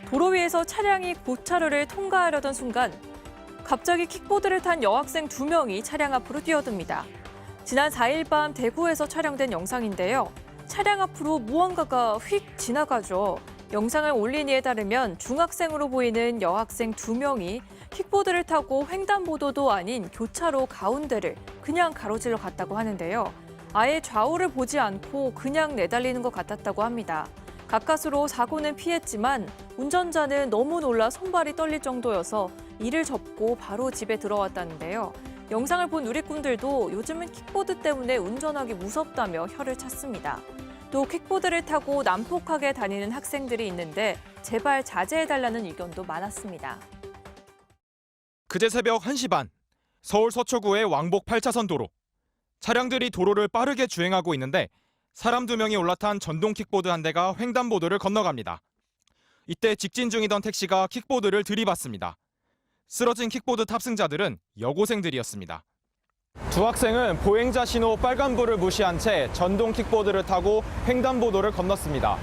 도로 위에서 차량이 고차로를 통과하려던 순간 갑자기 킥보드를 탄 여학생 2명이 차량 앞으로 뛰어듭니다. 지난 4일 밤 대구에서 촬영된 영상인데요. 차량 앞으로 무언가가 휙 지나가죠. 영상을 올린 이에 따르면 중학생으로 보이는 여학생 2명이 킥보드를 타고 횡단보도도 아닌 교차로 가운데를 그냥 가로질러 갔다고 하는데요. 아예 좌우를 보지 않고 그냥 내달리는 것 같았다고 합니다. 가까스로 사고는 피했지만 운전자는 너무 놀라 손발이 떨릴 정도여서 이를 접고 바로 집에 들어왔다는데요. 영상을 본 누리꾼들도 요즘은 킥보드 때문에 운전하기 무섭다며 혀를 찼습니다. 또 킥보드를 타고 난폭하게 다니는 학생들이 있는데 제발 자제해달라는 의견도 많았습니다. 그제 새벽 1시 반, 서울 서초구의 왕복 8차선 도로. 차량들이 도로를 빠르게 주행하고 있는데 사람 2명이 올라탄 전동 킥보드 한 대가 횡단보도를 건너갑니다. 이때 직진 중이던 택시가 킥보드를 들이받습니다. 쓰러진 킥보드 탑승자들은 여고생들이었습니다. 두 학생은 보행자 신호 빨간불을 무시한 채 전동 킥보드를 타고 횡단보도를 건넜습니다.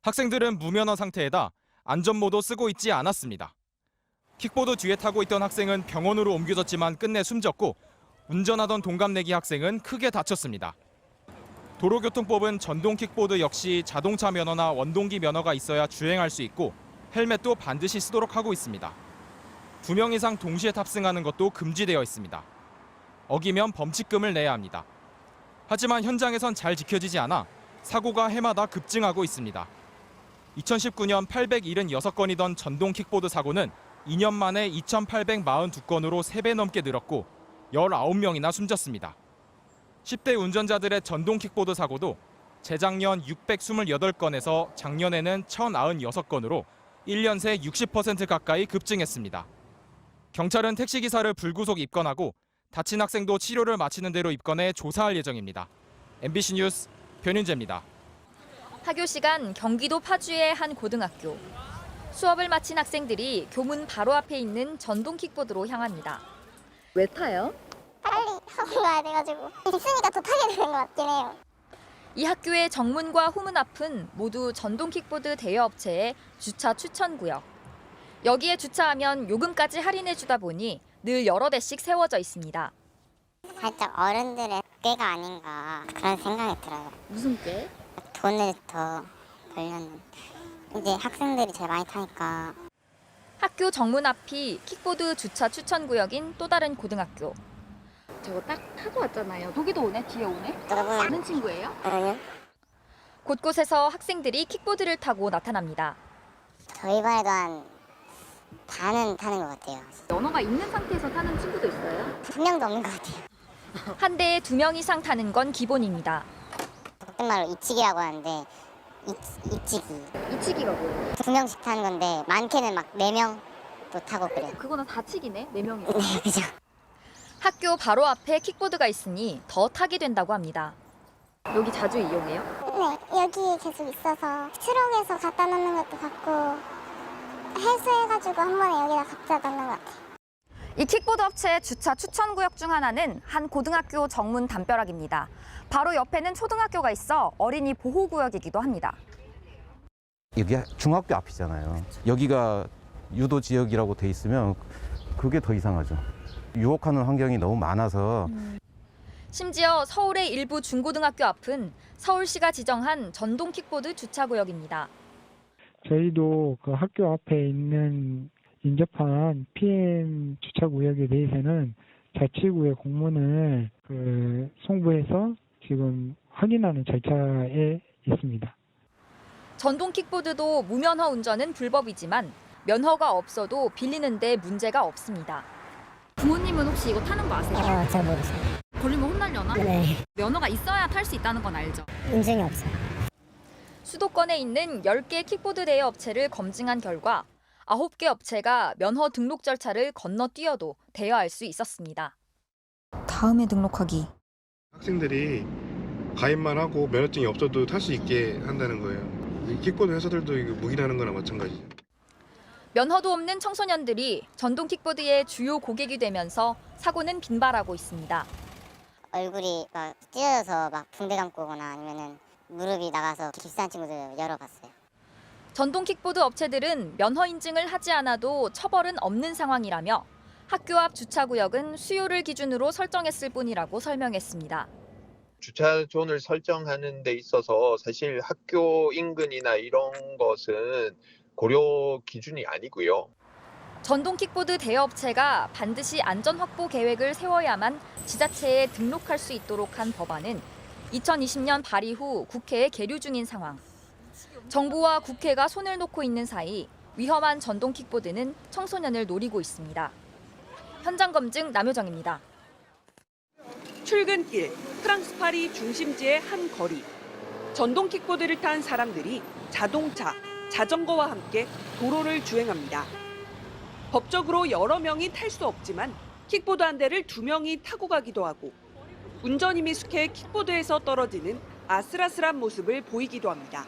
학생들은 무면허 상태에다 안전모도 쓰고 있지 않았습니다. 킥보드 뒤에 타고 있던 학생은 병원으로 옮겨졌지만 끝내 숨졌고 운전하던 동갑내기 학생은 크게 다쳤습니다. 도로교통법은 전동 킥보드 역시 자동차 면허나 원동기 면허가 있어야 주행할 수 있고 헬멧도 반드시 쓰도록 하고 있습니다. 2명 이상 동시에 탑승하는 것도 금지되어 있습니다. 어기면 범칙금을 내야 합니다. 하지만 현장에선 잘 지켜지지 않아 사고가 해마다 급증하고 있습니다. 2019년 876건이던 전동 킥보드 사고는 2년 만에 2,842건으로 3배 넘게 늘었고 19명이나 숨졌습니다. 10대 운전자들의 전동 킥보드 사고도 재작년 628건에서 작년에는 1,096건으로 1년 새 60% 가까이 급증했습니다. 경찰은 택시기사를 불구속 입건하고 다친 학생도 치료를 마치는 대로 입건해 조사할 예정입니다. MBC 뉴스 변윤재입니다. 학교 시간 경기도 파주의 한 고등학교. 수업을 마친 학생들이 교문 바로 앞에 있는 전동 킥보드로 향합니다. 왜 타요? 빨리 학원 가야 돼가지고 있으니까 더 타게 되는 것 같긴 해요. 이 학교의 정문과 후문 앞은 모두 전동 킥보드 대여업체의 주차 추천 구역. 여기에 주차하면 요금까지 할인해주다 보니 늘 여러 대씩 세워져 있습니다. 살짝 어른들의 꾀가 아닌가 그런 생각이 들어요. 무슨 게? 돈을 더 벌려는. 이제 학생들이 제일 많이 타니까. 학교 정문 앞이 킥보드 주차 추천 구역인 또 다른 고등학교. 저거 딱 타고 왔잖아요. 거기도 오네? 뒤에 오네? 여러분, 아는 친구예요? 아니요. 곳곳에서 학생들이 킥보드를 타고 나타납니다. 저희 반에도 한 반은 타는 것 같아요. 연어가 있는 상태에서 타는 친구도 있어요? 한 명도 없는 것 같아요. 한 대에 2명 이상 타는 건 기본입니다. 속된 말로 이치기라고 하는데 이치기. 이치기가 뭐예요? 2명씩 타는 건데 많게는 막 4명도 타고 그래요. 그거는 다치기네? 4명이. 네, 그죠. 학교 바로 앞에 킥보드가 있으니 더 타게 된다고 합니다. 여기 자주 이용해요? 네, 여기 계속 있어서 트럭에서 갖다 놓는 것도 받고 해수해가지고 한 번에 여기다 갖다 놓는 것 같아요. 이 킥보드 업체의 주차 추천 구역 중 하나는 한 고등학교 정문 담벼락입니다. 바로 옆에는 초등학교가 있어 어린이 보호 구역이기도 합니다. 여기 중학교 앞이잖아요. 여기가 유도 지역이라고 돼 있으면 그게 더 이상하죠. 유혹하는 환경이 너무 많아서. 심지어 서울의 일부 중고등학교 앞은 서울시가 지정한 전동 킥보드 주차 구역입니다. 저희도 그 학교 앞에 있는 인접한 PM 주차 구역에 대해서는 자치구의 공문을 송부해서 지금 확인하는 절차에 있습니다. 전동 킥보드도 무면허 운전은 불법이지만 면허가 없어도 빌리는 데 문제가 없습니다. 부모님은 혹시 이거 타는 거 아세요? 잘 모르겠어요. 걸리면 혼날려나? 네, 면허가 있어야 탈 수 있다는 건 알죠? 인증이 없어요. 수도권에 있는 10개 킥보드 대여 업체를 검증한 결과 9개 업체가 면허 등록 절차를 건너뛰어도 대여할 수 있었습니다. 다음에 등록하기. 학생들이 가입만 하고 면허증이 없어도 탈 수 있게 한다는 거예요. 이 킥보드 회사들도 이거 무기라는 거나 마찬가지죠. 면허도 없는 청소년들이 전동 킥보드의 주요 고객이 되면서 사고는 빈발하고 있습니다. 얼굴이 막 찢어져서 막 붕대 감고 오거나 아니면은 무릎이 나가서 깁스한 친구들 여러 봤어요. 전동 킥보드 업체들은 면허 인증을 하지 않아도 처벌은 없는 상황이라며 학교 앞 주차구역은 수요를 기준으로 설정했을 뿐이라고 설명했습니다. 주차존을 설정하는 데 있어서 사실 학교 인근이나 이런 것은 고려 기준이 아니고요. 전동 킥보드 대여업체가 반드시 안전 확보 계획을 세워야만 지자체에 등록할 수 있도록 한 법안은 2020년 발의 후 국회에 계류 중인 상황. 정부와 국회가 손을 놓고 있는 사이 위험한 전동 킥보드는 청소년을 노리고 있습니다. 현장 검증 남효정입니다. 출근길, 프랑스 파리 중심지의 한 거리. 전동 킥보드를 탄 사람들이 자동차, 자전거와 함께 도로를 주행합니다. 법적으로 여러 명이 탈 수 없지만 킥보드 한 대를 2명이 타고 가기도 하고 운전이 미숙해 킥보드에서 떨어지는 아슬아슬한 모습을 보이기도 합니다.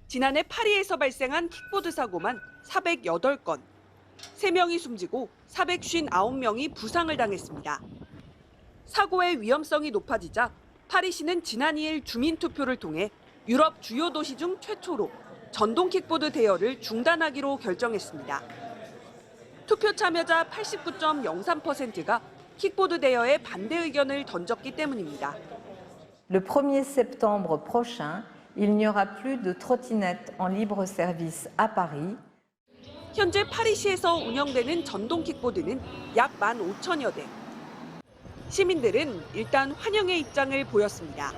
지난해 파리에서 발생한 킥보드 사고만 408건, 3명이 숨지고 459명이 부상을 당했습니다. 사고의 위험성이 높아지자 파리시는 지난 2일 주민투표를 통해 유럽 주요 도시 중 최초로 전동 킥보드 대여를 중단하기로 결정했습니다. 투표 참여자 89.03%가 킥보드 대여에 반대 의견을 던졌기 때문입니다. Le 1er septembre prochain, il n'y aura plus de trottinettes en libre service à Paris. 현재 파리시에서 운영되는 전동 킥보드는 약 15,000여 대. 시민들은 일단 환영의 입장을 보였습니다.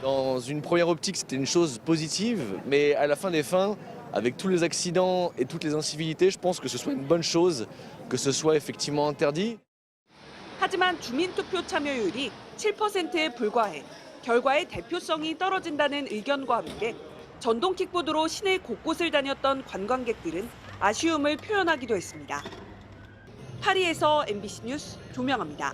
Dans une première optique, c'était une chose positive, mais à la fin des fins, avec tous les accidents et toutes les incivilités, je pense que ce soit une bonne chose que ce soit effectivement interdit. 하지만 주민투표 참여율이 7%에 불과해 결과의 대표성이 떨어진다는 의견과 함께 전동 킥보드로 시내 곳곳을 다녔던 관광객들은 아쉬움을 표현하기도 했습니다. 파리에서 MBC 뉴스 조명아입니다.